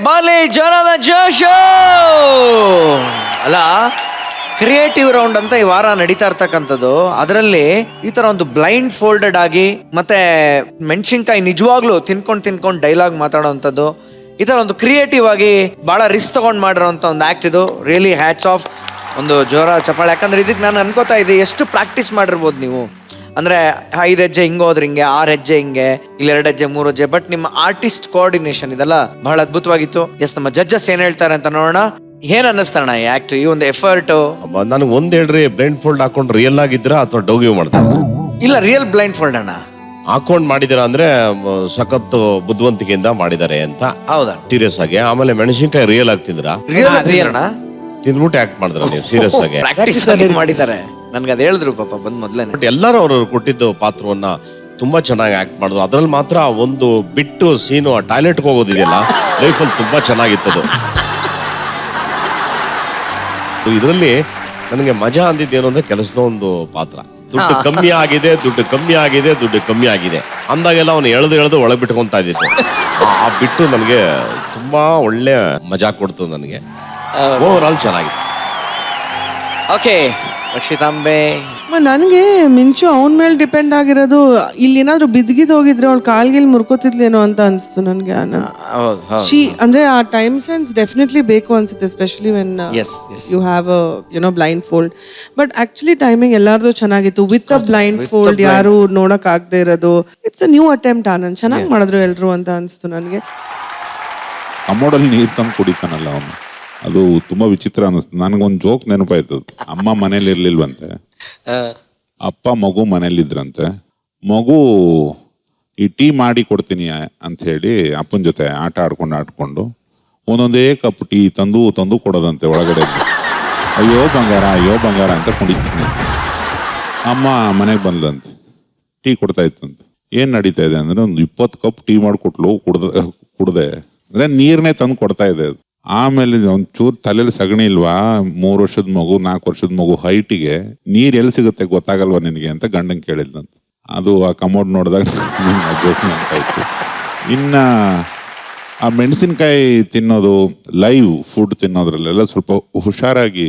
ಬಾಲಿ ಜನದ ಜೋಶ ಅಲ್ಲ. Creative round ಅಂತ ಈ ವಾರ ನಡೀತಾ ಇರ್ತಕ್ಕಂಥದ್ದು. ಅದರಲ್ಲಿ ಈ ತರ ಒಂದು ಬ್ಲೈಂಡ್ ಫೋಲ್ಡೆಡ್ ಆಗಿ ಮತ್ತೆ ಮೆಣಸಿನ್ಕಾಯಿ ನಿಜವಾಗ್ಲೂ ತಿನ್ಕೊಂಡು ಡೈಲಾಗ್ ಮಾತಾಡೋವಂಥದ್ದು, ಈ ತರ ಒಂದು ಕ್ರಿಯೇಟಿವ್ ಆಗಿ ಬಹಳ ರಿಸ್ಕ್ ತಗೊಂಡ್ ಮಾಡಿರೋಂಥ ಒಂದು ಆಕ್ಟ್ ಇದು. ರಿಯಲಿ ಹ್ಯಾಟ್ಸ್ ಆಫ್, ಒಂದು ಜೋರ ಚಪ್ಪಾಳೆ. ಯಾಕಂದ್ರೆ ಇದಕ್ಕೆ ನಾನು ಅನ್ಕೋತಾ ಇದ್ದೆ, ಎಷ್ಟು ಪ್ರಾಕ್ಟೀಸ್ ಮಾಡಿರ್ಬೋದು ನೀವು. ಅಂದ್ರೆ 5 ಹೆಜ್ಜೆ ಹಿಂಗೆ ಹೋದ್ರೆ ಹಿಂಗೆ, 6 ಹೆಜ್ಜೆ ಹಿಂಗೆ, ಇಲ್ಲಿ 2 ಹೆಜ್ಜೆ 3 ಹೆಜ್ಜೆ. ಬಟ್ ನಿಮ್ಮ ಆರ್ಟಿಸ್ಟ್ ಕೋಆರ್ಡಿನೇಷನ್ ಇದೆಲ್ಲ ಬಹಳ ಅದ್ಭುತವಾಗಿತ್ತು. ಎಸ್, ನಮ್ಮ ಜಡ್ಜಸ್ ಏನ್ ಹೇಳ್ತಾರೆ ಅಂತ ನೋಡೋಣ. ಏನ್ ಅನ್ನಿಸ್ತಾರಣ ಈ ಆಕ್ಟ್, ಈ ಒಂದು ಎಫರ್ಟ್? ನನಗೆ ಒಂದ್ ಹೇಳ್ರಿ, ಬ್ಲೈಂಡ್ ಫೋಲ್ಡ್ ಹಾಕೊಂಡು ರಿಯಲ್ ಆಗಿದ್ರ ಅಥವಾ ಡೌಗಿವ್ ಮಾಡ್ತಾರ? ಇಲ್ಲ, ರಿಯಲ್ ಬ್ಲೈಂಡ್ ಫೋಲ್ಡ್ ಅಣ್ಣ ಹಾಕೊಂಡ್ ಮಾಡಿದಿರ ಅಂದ್ರೆ ಸಖತ್ ಬುದ್ಧಿವಂತಿಕೆಯಿಂದ ಮಾಡಿದ್ದಾರೆ ಅಂತ. ಹೌದಾ? ಸೀರಿಯಸ್ ಆಗಿ. ಆಮೇಲೆ ಮೆಣಸಿನ್ಕಾಯಿ ರಿಯಲ್ ಆಗ್ತಿದ್ರ? ರಿಯಲ್ ಅಣ್ಣ ತಿಂದ್ಬಿಟ್ಟು ಆಕ್ಟ್ ಮಾಡಿದ್ರ ನೀವು ಸೀರಿಯಸ್ ಆಗಿ? ಪ್ರಾಕ್ಟೀಸ್ ಮಾಡಿದ್ದಾರೆ, ನನ್ಗೆ ಅದ್ ಹೇಳಿದ್ರು ಪಾಪ ಬಂದ್ ಮೊದ್ಲೇನೆ. ಬಟ್ ಎಲ್ಲರೂ ಅವರು ಕೊಟ್ಟಿದ್ದು ಪಾತ್ರವನ್ನ ತುಂಬಾ ಚೆನ್ನಾಗಿ ಆಕ್ಟ್ ಮಾಡಿದ್ರು. ಅದ್ರಲ್ಲಿ ಮಾತ್ರ ಒಂದು ಬಿಟ್ಟು ಸೀನು, ಟಾಯ್ಲೆಟ್ಗೆ ಹೋಗೋದಿದೆಯಲ್ಲ, ಲೈಫಲ್ಲಿ ತುಂಬಾ ಚೆನ್ನಾಗಿತ್ತದು. ಇದರಲ್ಲಿ ನನಗೆ ಮಜಾ ಅಂದಿದ್ದೇನು ಅಂದ್ರೆ, ಕೆಲಸದ ಒಂದು ಪಾತ್ರ. ದುಡ್ಡು ಕಮ್ಮಿ ಆಗಿದೆ, ದುಡ್ಡು ಕಮ್ಮಿ ಆಗಿದೆ, ದುಡ್ಡು ಕಮ್ಮಿ ಆಗಿದೆ ಅಂದಾಗೆಲ್ಲ ಅವನು ಎಳೆದು ಒಳಗೆ ಬಿಟ್ಕೊಂತ ಇದ್ದಿತ್ತು. ಆ ಬಿಟ್ಟು ನನಗೆ ತುಂಬಾ ಒಳ್ಳೆ ಮಜಾ ಕೊಡ್ತು. ನನಗೆ ಓವರ್ ಆಲ್ ಚೆನ್ನಾಗಿತ್ತು. ಓಕೆ, ರಕ್ಷಿತಾಂಬೆ. ನನಗೆ ಮಿಂಚು ಅವನ ಮೇಲೆ ಡಿಪೆಂಡ್ ಆಗಿರೋದು. ಇಲ್ಲಿ ಏನಾದ್ರು ಬಿದ್ಗಿದ್ ಹೋಗಿದ್ರೆ ಅವಳು ಕಾಲ್ಗಿಲ್ ಮುರ್ಕೋತಿದ್ಲೇನೋ ಅಂತ ಅನ್ಸ್ತು ನನಗೆ. ಅಂದ್ರೆ ಆ ಟೈಮ್ ಸೆನ್ಸ್ ಡೆಫಿನೆಟ್ಲಿ ಬೇಕು ಅನ್ಸುತ್ತೆ, especially when you have a blindfold. But actually timing ಎಲ್ಲಾರ್ದು ಚೆನ್ನಾಗಿತ್ತು. ವಿತ್ ಅ ಬ್ಲೈಂಡ್ ಫೋಲ್ಡ್ ಯಾರು ನೋಡಕ್ ಆಗದೆ ಇರೋದು, it's a new attempt. Anand ಚೆನ್ನಾಗಿ ಮಾಡಿದ್ರು ಎಲ್ರು ಅಂತ ಅನ್ಸ್ತು ನನಗೆ. ಕಮೋಡಲ್ಲಿ ನೀರು ತಂದು ಕುಡಿತಾನಲ್ಲ ಅವನು, ಅದು ತುಂಬಾ ವಿಚಿತ್ರ ಅನಿಸ್ತು. ನನಗೊಂದು ಜೋಕ್ ನೆನಪಾಯ್ತು. ಅಮ್ಮ ಮನೇಲಿ ಇರ್ಲಿಲ್ವಂತೆ, ಅಪ್ಪ ಮಗು ಮನೇಲಿದ್ರಂತೆ. ಮಗು ಈ ಟೀ ಮಾಡಿ ಕೊಡ್ತೀನಿ ಅಂತ ಹೇಳಿ ಅಪ್ಪನ ಜೊತೆ ಆಟ ಆಡ್ಕೊಂಡು ಒಂದೊಂದೇ ಕಪ್ ಟೀ ತಂದು ಕೊಡೋದಂತೆ ಒಳಗಡೆ. ಅಯ್ಯೋ ಬಂಗಾರ ಅಂತ ಕುಡಿತೀನಿ. ಅಮ್ಮ ಮನೆಗೆ ಬಂದಂತೆ, ಟೀ ಕೊಡ್ತಾ ಇತ್ತಂತೆ. ಏನ್ ನಡೀತಾ ಇದೆ ಅಂದ್ರೆ, ಒಂದು 20 ಕಪ್ ಟೀ ಮಾಡಿಕೊಟ್ಲು, ಕುಡ್ದೆ ಅಂದ್ರೆ ನೀರ್ನೇ ತಂದು ಕೊಡ್ತಾ ಇದೆ ಅದು. ಆಮೇಲೆ ಒಂಚೂರು ತಲೆಯಲ್ಲಿ ಸಗಣಿ ಇಲ್ವಾ, 3 ವರ್ಷದ ಮಗು 4 ವರ್ಷದ ಮಗು ಹೈಟಿಗೆ ನೀರ್ ಎಲ್ಲಿ ಸಿಗುತ್ತೆ ಗೊತ್ತಾಗಲ್ವಾ ನಿನಗೆ ಅಂತ ಗಂಡಂಗೆ ಕೇಳಿದ್ದಂತ. ಅದು ಆ ಕಮೋಡ್ ನೋಡಿದಾಗ ಜೋಕ್ನಿ ಅಂತ ಇತ್ತು. ಇನ್ನ ಆ ಮೆಣಸಿನ್ಕಾಯಿ ತಿನ್ನೋದು, ಲೈವ್ ಫುಡ್ ತಿನ್ನೋದ್ರಲ್ಲೆಲ್ಲ ಸ್ವಲ್ಪ ಹುಷಾರಾಗಿ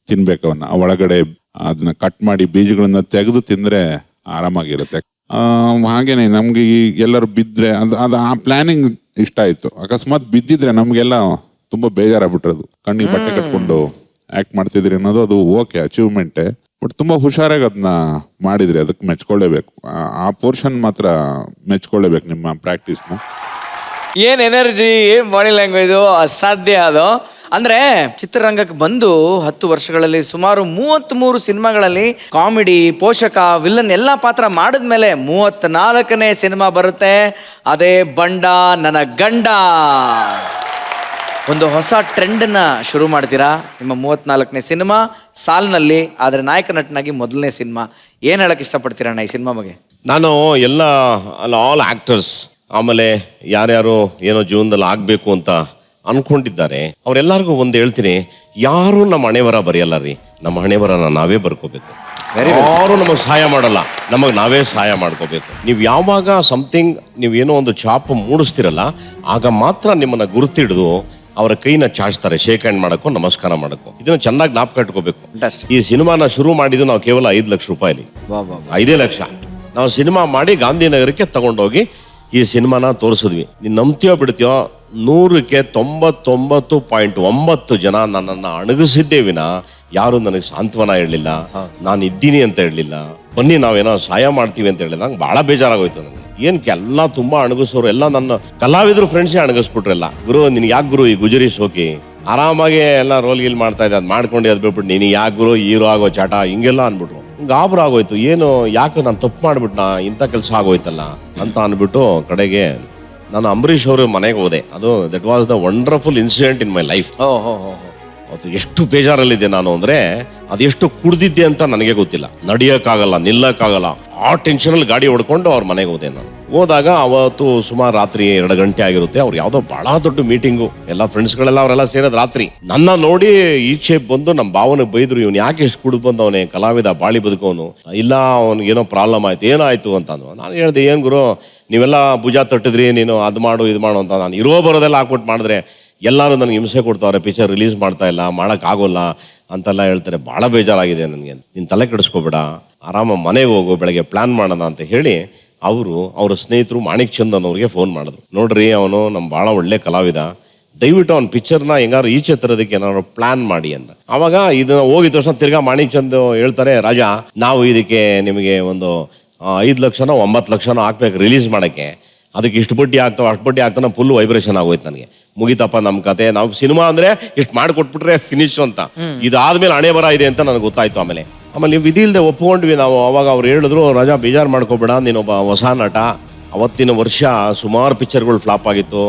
ತಿನ್ಬೇಕು. ಅವನ್ನ ಒಳಗಡೆ ಅದನ್ನ ಕಟ್ ಮಾಡಿ ಬೀಜಗಳನ್ನ ತೆಗೆದು ತಿಂದ್ರೆ ಆರಾಮಾಗಿರುತ್ತೆ. ಹಾಗೇನೆ ನಮ್ಗೆ ಎಲ್ಲರೂ ಬಿದ್ರೆ ಅದು ಆ ಪ್ಲಾನಿಂಗ್ ಇಷ್ಟ ಆಯ್ತು. ಅಕಸ್ಮಾತ್ ಬಿದ್ದಿದ್ರೆ ನಮ್ಗೆಲ್ಲ ತುಂಬಾ ಬೇಜಾರಾಗ್ಬಿಟ್ರದು. ಕಣ್ಣಿಗೆ ಬಟ್ಟೆ ಕಟ್ಕೊಂಡು ಆಕ್ಟ್ ಮಾಡ್ತಿದ್ರಿ ಅನ್ನೋದು ಅದು ಓಕೆ, ಅಚೀವ್ಮೆಂಟೇ. ಬಟ್ ತುಂಬಾ ಹುಷಾರಾಗಿ ಅದನ್ನ ಮಾಡಿದ್ರಿ, ಅದಕ್ಕೆ ಮೆಚ್ಕೊಳ್ಳೇಬೇಕು. ಆ ಪೋರ್ಷನ್ ಮಾತ್ರ ಮೆಚ್ಕೊಳ್ಳೇಬೇಕು ನಿಮ್ಮ ಪ್ರಾಕ್ಟೀಸ್ನ. ಏನ್ ಎನರ್ಜಿ, ಏನ್ ಬಾಡಿ ಲ್ಯಾಂಗ್ವೇಜ್, ಅಸಾಧ್ಯ ಅದು. ಅಂದ್ರೆ ಚಿತ್ರರಂಗಕ್ಕೆ ಬಂದು 10 ವರ್ಷಗಳಲ್ಲಿ ಸುಮಾರು 33 ಸಿನಿಮಾಗಳಲ್ಲಿ ಕಾಮಿಡಿ, ಪೋಷಕ, ವಿಲನ್ ಎಲ್ಲಾ ಪಾತ್ರ ಮಾಡಿದ್ಮೇಲೆ 34ನೇ ಸಿನಿಮಾ ಬರುತ್ತೆ. ಅದೇ ಬಂಡ ನನ್ನ ಗಂಡ. ಒಂದು ಹೊಸ ಟ್ರೆಂಡನ್ನ ಶುರು ಮಾಡ್ತೀರಾ. ನಿಮ್ಮ 34ನೇ ಸಿನಿಮಾ ಸಾಲಿನಲ್ಲಿ, ಆದ್ರೆ ನಾಯಕ ನಟನಾಗಿ ಮೊದಲನೇ ಸಿನಿಮಾ. ಏನ್ ಹೇಳಕ್ ಇಷ್ಟಪಡ್ತೀರಣ್ಣ ಈ ಸಿನಿಮಾ ಬಗ್ಗೆ? ನಾನು ಆಲ್ ಆಕ್ಟರ್ಸ್, ಆಮೇಲೆ ಯಾರ್ಯಾರು ಏನೋ ಜೀವನದಲ್ಲಿ ಆಗ್ಬೇಕು ಅಂತ ಅನ್ಕೊಂಡಿದ್ದಾರೆ ಅವ್ರೆಲ್ಲರಿಗೂ ಒಂದು ಹೇಳ್ತೀನಿ, ಯಾರು ನಮ್ಮ ಹಣೆಬರ ಬರೆಯಲ್ಲ ರೀ. ನಮ್ಮ ಹಣೆಬರನ ನಾವೇ ಬರ್ಕೋಬೇಕು. ಯಾರು ನಮಗೆ ಸಹಾಯ ಮಾಡಲ್ಲ, ನಮಗೆ ನಾವೇ ಸಹಾಯ ಮಾಡ್ಕೋಬೇಕು. ನೀವು ಯಾವಾಗ ಸಮಥಿಂಗ್ ನೀವೇನೋ ಒಂದು ಛಾಪ್ ಮೂಡಿಸ್ತಿರಲ್ಲ, ಆಗ ಮಾತ್ರ ನಿಮ್ಮನ್ನ ಗುರುತಿಡಿದು ಅವರ ಕೈನ ಚಾಚ್ತಾರೆ, ಶೇಕ್ ಹ್ಯಾಂಡ್ ಮಾಡಕ್ಕೋ, ನಮಸ್ಕಾರ ಮಾಡಕ್ಕೋ. ಇದನ್ನ ಚೆನ್ನಾಗಿ ಜ್ಞಾಪಕ ಇಟ್ಕೋಬೇಕು. ಈ ಸಿನಿಮಾನ ಶುರು ಮಾಡಿದ್ದು ನಾವು ಕೇವಲ 5 ಲಕ್ಷ ರೂಪಾಯಿ, 5 ಲಕ್ಷ ನಾವು ಸಿನಿಮಾ ಮಾಡಿ ಗಾಂಧಿನಗರಕ್ಕೆ ತಗೊಂಡೋಗಿ ಈ ಸಿನಿಮಾನ ತೋರಿಸಿದ್ವಿ. ನೀನ್ ನಂಬ್ತೀಯೋ ಬಿಡ್ತೀಯೋ, 100ಕ್ಕೆ 99.9 ಜನ ನನ್ನನ್ನು ಅಣಗಿಸಿದ್ದೇ ವಿನ ಯಾರು ನನಗೆ ಸಾಂತ್ವನ ಹೇಳಲಿಲ್ಲ, ನಾನು ಇದ್ದೀನಿ ಅಂತ ಹೇಳಲಿಲ್ಲ, ಬನ್ನಿ ನಾವೇನೋ ಸಹಾಯ ಮಾಡ್ತೀವಿ ಅಂತ ಹೇಳಿದಾಗ ಬಹಳ ಬೇಜಾರಾಗೋಯ್ತು ನನಗೆ. ಎಲ್ಲ ತುಂಬಾ ಅಣಗಿಸೋರು ಎಲ್ಲ ನನ್ನ ಕಲಾವಿದರು ಫ್ರೆಂಡ್ಸೇ ಅಣಗಿಸ್ಬಿಟ್ರಲ್ಲ. ಗುರು ನಿನ್ಗೆ ಯಾಕೆ ಗುರು ಈ ಗುಜರಿ ಸೋಕಿ, ಆರಾಮಾಗಿ ಎಲ್ಲ ರೋಲ್ ಗೀಲ್ ಮಾಡ್ತಾ ಇದ್ದೆ, ಅದು ಮಾಡ್ಕೊಂಡು ಅದ್ ಬಿಟ್ಬಿಟ್ಟು ನೀನು ಯಾಕೆ ಗುರು ಹೀರೋ ಆಗೋ ಚಾಟ ಹಿಂಗೆಲ್ಲ ಅನ್ಬಿಟ್ರು. ಗಾಬರ ಆಗೋಯ್ತು, ಏನು ಯಾಕೆ ನಾನು ತಪ್ಪು ಮಾಡ್ಬಿಟ್ನಾ, ಇಂಥ ಕೆಲಸ ಆಗೋಯ್ತಲ್ಲ ಅಂತ ಅಂದ್ಬಿಟ್ಟು ಕಡೆಗೆ ನಾನು ಅಂಬರೀಷ್ ಅವ್ರ ಮನೆಗೆ ಹೋದೆ. ಅದು that was the wonderful incident in my life. ಅದು ಎಷ್ಟು ಬೇಜಾರಲ್ಲಿದ್ದೆ ನಾನು ಅಂದ್ರೆ, ಅದೆಷ್ಟು ಕುಡ್ದಿದ್ದೆ ಅಂತ ನನಗೆ ಗೊತ್ತಿಲ್ಲ. ನಡಿಯಕ್ಕಾಗಲ್ಲ, ನಿಲ್ಲಕ್ಕಾಗಲ್ಲ, ಆ ಟೆನ್ಷನಲ್ಲಿ ಗಾಡಿ ಹೊಡ್ಕೊಂಡು ಅವ್ರ ಮನೆಗೆ ಹೋದೆ. ನಾನು ಹೋದಾಗ ಅವತ್ತು ಸುಮಾರು ರಾತ್ರಿ 2 ಗಂಟೆ ಆಗಿರುತ್ತೆ. ಅವ್ರು ಯಾವುದೋ ಬಹಳ ದೊಡ್ಡ ಮೀಟಿಂಗು, ಎಲ್ಲ ಫ್ರೆಂಡ್ಸ್ಗಳೆಲ್ಲ ಅವರೆಲ್ಲ ಸೇರೋದು ರಾತ್ರಿ. ನನ್ನ ನೋಡಿ ಈಚೆ ಬಂದು ನಮ್ಮ ಭಾವನಿಗೆ ಬೈದ್ರು, ಇವ್ನು ಯಾಕೆ ಎಷ್ಟು ಕುಡಿದು ಬಂದವನೇ, ಕಲಾವಿದ ಬಾಳಿ ಬದುಕೋನು, ಇಲ್ಲ ಅವ್ನಿಗೇನೋ ಪ್ರಾಬ್ಲಮ್ ಆಯ್ತು, ಏನಾಯ್ತು ಅಂತ. ನಾನು ಹೇಳ್ದೆ, ಏನ್ ಗುರು ನೀವೆಲ್ಲ ಭುಜ ತಟ್ಟಿದ್ರಿ, ನೀನು ಅದು ಮಾಡು ಇದು ಮಾಡು ಅಂತ. ನಾನು ಇರೋ ಬರೋದೆಲ್ಲ ಹಾಕ್ಬಿಟ್ಟು ಮಾಡಿದ್ರೆ ಎಲ್ಲರೂ ನನಗೆ ಹಿಂಸೆ ಕೊಡ್ತಾವ್ರೆ, ಪಿಕ್ಚರ್ ರಿಲೀಸ್ ಮಾಡ್ತಾ ಇಲ್ಲ, ಮಾಡೋಕ್ಕಾಗೋಲ್ಲ ಅಂತೆಲ್ಲ ಹೇಳ್ತಾರೆ. ಭಾಳ ಬೇಜಾರಾಗಿದೆ ನನಗೆ. ನೀನು ತಲೆ ಕೆಡಿಸ್ಕೋಬೇಡ, ಆರಾಮ ಮನೆಗೆ ಹೋಗು, ಬೆಳಗ್ಗೆ ಪ್ಲ್ಯಾನ್ ಮಾಡೋಣ ಅಂತ ಹೇಳಿ ಅವ್ರ ಸ್ನೇಹಿತರು ಮಾಣಿಕ್ ಚಂದನ್ ಅವ್ರಿಗೆ ಫೋನ್ ಮಾಡಿದ್ರು. ನೋಡ್ರಿ, ಅವನು ನಮ್ಮ ಭಾಳ ಒಳ್ಳೆ ಕಲಾವಿದ, ದಯವಿಟ್ಟು ಅವ್ನ ಪಿಕ್ಚರ್ನ ಹೆಂಗಾರು ಈಚೆ ತರೋದಕ್ಕೆ ಏನಾದ್ರು ಪ್ಲಾನ್ ಮಾಡಿ ಅಂತ. ಆವಾಗ ಇದನ್ನ ಹೋಗಿದ ತಕ್ಷಣ ತಿರ್ಗಾ ಮಾಣಿಕ್ ಚಂದ್ ಹೇಳ್ತಾರೆ, ರಾಜಾ ನಾವು ಇದಕ್ಕೆ ನಿಮಗೆ ಒಂದು 5 ಲಕ್ಷನೋ 9 ಲಕ್ಷನೋ ಹಾಕ್ಬೇಕು ರಿಲೀಸ್ ಮಾಡೋಕ್ಕೆ, ಅದಕ್ಕೆ ಇಷ್ಟು ಬಡ್ಡಿ ಆಗ್ತಾವೆ ಅಷ್ಟು ಬಡ್ಡಿ ಆಗ್ತಾನೆ. ಫುಲ್ ವೈಬ್ರೇಷನ್ ಆಗೋಯ್ತು ನನಗೆ. ಮುಗಿತಪ್ಪ ನಮ್ಮ ಕತೆ, ನಾವು ಸಿನಿಮಾ ಅಂದರೆ ಇಷ್ಟು ಮಾಡಿಕೊಟ್ಬಿಟ್ರೆ ಫಿನಿಶ್ ಅಂತ. ಇದಾದ್ಮೇಲೆ ಹಣೆ ಬರ ಇದೆ ಅಂತ ನನಗೆ ಗೊತ್ತಾಯ್ತು. ಆಮೇಲೆ ನೀವು ವಿಧಿ ಇಲ್ಲದೆ ಒಪ್ಕೊಂಡ್ವಿ ನಾವು. ಅವಾಗ ಅವ್ರು ಹೇಳಿದ್ರು, ರಾಜಾ ಬೇಜಾರು ಮಾಡ್ಕೋಬೇಡ, ನೀನೊಬ್ಬ ಹೊಸ ನಟ, ಅವತ್ತಿನ ವರ್ಷ ಸುಮಾರು ಪಿಕ್ಚರ್ಗಳು ಫ್ಲಾಪ್ ಆಗಿತ್ತು,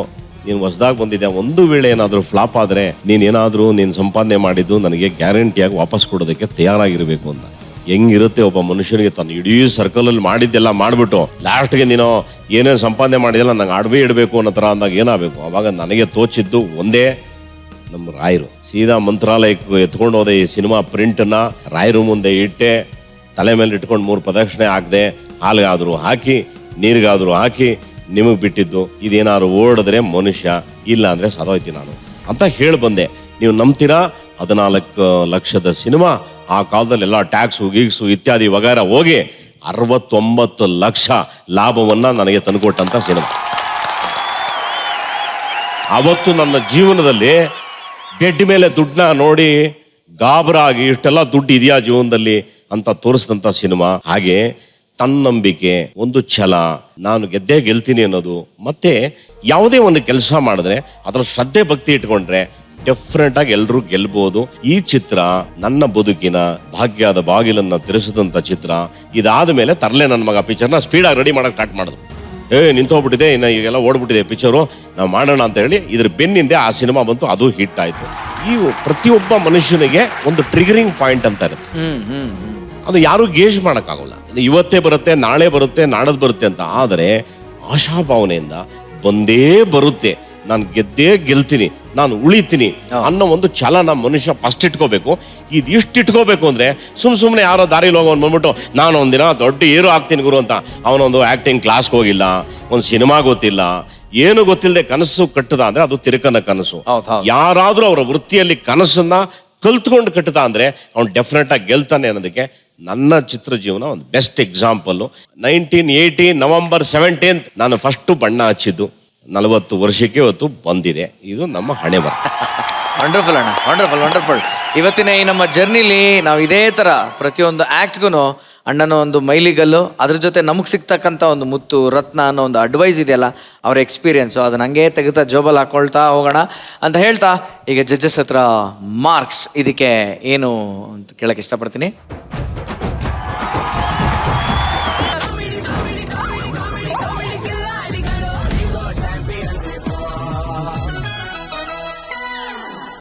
ನೀನು ಹೊಸದಾಗಿ ಬಂದಿದ್ದೆ, ಒಂದು ವೇಳೆ ಏನಾದರೂ ಫ್ಲಾಪ್ ಆದರೆ ನೀನೇನಾದರೂ ನೀನು ಸಂಪಾದನೆ ಮಾಡಿದ್ದು ನನಗೆ ಗ್ಯಾರಂಟಿಯಾಗಿ ವಾಪಸ್ ಕೊಡೋದಕ್ಕೆ ತಯಾರಾಗಿರಬೇಕು ಅಂತ. ಹೆಂಗಿರುತ್ತೆ ಒಬ್ಬ ಮನುಷ್ಯನಿಗೆ ತನ್ನ ಇಡೀ ಸರ್ಕಲಲ್ಲಿ ಮಾಡಿದ್ದೆಲ್ಲ ಮಾಡಿಬಿಟ್ಟು ಲಾಸ್ಟ್ಗೆ ನೀನು ಏನೇನು ಸಂಪಾದನೆ ಮಾಡಿದೆಲ್ಲ ನಂಗೆ ಅಡವೆ ಇಡಬೇಕು ಅನ್ನೋ ಥರ ಅಂದಾಗ ಏನಾಗಬೇಕು. ಆವಾಗ ನನಗೆ ತೋಚಿದ್ದು ಒಂದೇ, ನಮ್ಮ ರಾಯರು ಸೀದಾ ಮಂತ್ರಾಲಯಕ್ಕೆ ಎತ್ಕೊಂಡು ಹೋದೆ. ಈ ಸಿನಿಮಾ ಪ್ರಿಂಟನ್ನು ರಾಯರು ಮುಂದೆ ಇಟ್ಟೆ, ತಲೆ ಮೇಲೆ ಇಟ್ಕೊಂಡು 3 ಪ್ರದಕ್ಷಿಣೆ ಹಾಕಿದೆ, ಹಾಲಿಗಾದರೂ ಹಾಕಿ ನೀರಿಗಾದರೂ ಹಾಕಿ ನಿಮಗೆ ಬಿಟ್ಟಿದ್ದು. ಇದೇನಾದ್ರು ಓಡಿದ್ರೆ ಮನುಷ್ಯ, ಇಲ್ಲ ಅಂದರೆ ಸದೋಯ್ತಿ ನಾನು ಅಂತ ಹೇಳಿ ಬಂದೆ. ನೀವು ನಂಬ್ತೀರಾ? 14 ಲಕ್ಷದ ಸಿನಿಮಾ ಆ ಕಾಲದಲ್ಲಿ ಎಲ್ಲ ಟ್ಯಾಕ್ಸು ಗೀಕ್ಸು ಇತ್ಯಾದಿ ವಗೈರ ಹೋಗಿ 69 ಲಕ್ಷ ಲಾಭವನ್ನು ನನಗೆ ತಂದುಕೊಟ್ಟಂಥ ಸಿನಿಮಾ. ಅವತ್ತು ನನ್ನ ಜೀವನದಲ್ಲಿ ಬೆಡ್ ಮೇಲೆ ದುಡ್ಡನ್ನ ನೋಡಿ ಗಾಬರಾಗಿ ಇಷ್ಟೆಲ್ಲ ದುಡ್ಡು ಇದೆಯಾ ಜೀವನದಲ್ಲಿ ಅಂತ ತೋರಿಸಿದಂಥ ಸಿನಿಮಾ. ಹಾಗೆ ತನ್ನಂಬಿಕೆ, ಒಂದು ಛಲ, ನಾನು ಗೆದ್ದೇ ಗೆಲ್ತೀನಿ ಅನ್ನೋದು, ಮತ್ತೆ ಯಾವುದೇ ಒಂದು ಕೆಲಸ ಮಾಡಿದ್ರೆ ಅದರ ಶ್ರದ್ಧೆ ಭಕ್ತಿ ಇಟ್ಕೊಂಡ್ರೆ ಡೆಫಿನೆಟ್ ಆಗಿ ಎಲ್ಲರೂ ಗೆಲ್ಬೋದು. ಈ ಚಿತ್ರ ನನ್ನ ಬದುಕಿನ ಭಾಗ್ಯದ ಬಾಗಿಲನ್ನು ತೆರೆಸಿದಂಥ ಚಿತ್ರ. ಇದಾದ ಮೇಲೆ ತರಲೆ ನನ್ನ ಮಗ ಪಿಕ್ಚರ್ನ ಸ್ಪೀಡಾಗಿ ರೆಡಿ ಮಾಡೋಕೆ ಸ್ಟಾರ್ಟ್ ಮಾಡಿದ್ರು. ನಿಂತೋಗ್ಬಿಟ್ಟಿದೆ, ಇನ್ನು ಈಗೆಲ್ಲ ಓಡ್ಬಿಟ್ಟಿದೆ ಪಿಕ್ಚರು, ನಾವು ಮಾಡೋಣ ಅಂತ ಹೇಳಿ ಇದ್ರ ಬೆನ್ನಿಂದೆ ಆ ಸಿನಿಮಾ ಬಂತು, ಅದು ಹಿಟ್ ಆಯಿತು. ಈ ಪ್ರತಿಯೊಬ್ಬ ಮನುಷ್ಯನಿಗೆ ಒಂದು ಟ್ರಿಗರಿಂಗ್ ಪಾಯಿಂಟ್ ಅಂತ ಇರುತ್ತೆ. ಅದು ಯಾರು ಗೇಜ್ ಮಾಡೋಕ್ಕಾಗಲ್ಲ. ಇವತ್ತೇ ಬರುತ್ತೆ, ನಾಳೆ ಬರುತ್ತೆ, ನಾಡದ್ ಬರುತ್ತೆ ಅಂತ. ಆದರೆ ಆಶಾಭಾವನೆಯಿಂದ ಬಂದೇ ಬರುತ್ತೆ, ನಾನು ಗೆದ್ದೇ ಗೆಲ್ತೀನಿ, ನಾನು ಉಳಿತೀನಿ ಅನ್ನೋ ಒಂದು ಛಲ ನಮ್ಮ ಮನುಷ್ಯ ಫಸ್ಟ್ ಇಟ್ಕೋಬೇಕು. ಇದು ಇಷ್ಟು ಇಟ್ಕೋಬೇಕು ಅಂದರೆ ಸುಮ್ಮನೆ ಯಾರೋ ದಾರಿಲಿ ಹೋಗೋನು ಬಂದ್ಬಿಟ್ಟು ನಾನು ಒಂದಿನ ದೊಡ್ಡ ಹೀರೋ ಆಗ್ತೀನಿ ಗುರು ಅಂತ ಅವನೊಂದು ಆ್ಯಕ್ಟಿಂಗ್ ಕ್ಲಾಸ್ಗೆ ಹೋಗಿಲ್ಲ, ಒಂದು ಸಿನಿಮಾ ಗೊತ್ತಿಲ್ಲ, ಏನು ಗೊತ್ತಿಲ್ಲದೆ ಕನಸು ಕಟ್ಟದ ಅಂದರೆ ಅದು ತಿರುಕನ ಕನಸು. ಯಾರಾದರೂ ಅವರ ವೃತ್ತಿಯಲ್ಲಿ ಕನಸನ್ನ ಕಲ್ತ್ಕೊಂಡು ಕಟ್ಟದ ಅಂದರೆ ಅವ್ನು ಡೆಫಿನೆಟ್ ಆಗಿ ಗೆಲ್ತಾನೆ ಅನ್ನೋದಕ್ಕೆ ನನ್ನ ಚಿತ್ರ ಜೀವನ ಒಂದು ಬೆಸ್ಟ್ ಎಕ್ಸಾಂಪಲ್ಲು. 1980 ನವೆಂಬರ್ 17 ನಾನು ಫಸ್ಟು ಬಣ್ಣ ಹಚ್ಚಿದ್ದು. 40 ವರ್ಷಕ್ಕೆ ಇವತ್ತು ಬಂದಿದೆ. ಇದು ನಮ್ಮ ಹಣೆ ಬರ. ವಂಡರ್ಫುಲ್ ಅಣ್ಣ, ವಂಡರ್ಫುಲ್ ವಂಡರ್ಫುಲ್. ಇವತ್ತಿನ ಈ ನಮ್ಮ ಜರ್ನಿಲಿ ನಾವು ಇದೇ ಥರ ಪ್ರತಿಯೊಂದು ಆ್ಯಕ್ಟ್ಗೂ ಅಣ್ಣನ ಒಂದು ಮೈಲಿಗಲ್ಲು, ಅದ್ರ ಜೊತೆ ನಮಗೆ ಸಿಗ್ತಕ್ಕಂಥ ಒಂದು ಮುತ್ತು ರತ್ನ ಅನ್ನೋ ಒಂದು ಅಡ್ವೈಸ್ ಇದೆಯಲ್ಲ, ಅವ್ರ ಎಕ್ಸ್ಪೀರಿಯನ್ಸು, ಅದನ್ನ ಹಂಗೆ ತೆಗಿತಾ ಜೋಬಲ್ಲಿ ಹಾಕೊಳ್ತಾ ಹೋಗೋಣ ಅಂತ ಹೇಳ್ತಾ ಈಗ ಜಡ್ಜಸ್ ಹತ್ರ ಮಾರ್ಕ್ಸ್ ಇದಕ್ಕೆ ಏನು ಅಂತ ಕೇಳಕ್ಕೆ ಇಷ್ಟಪಡ್ತೀನಿ.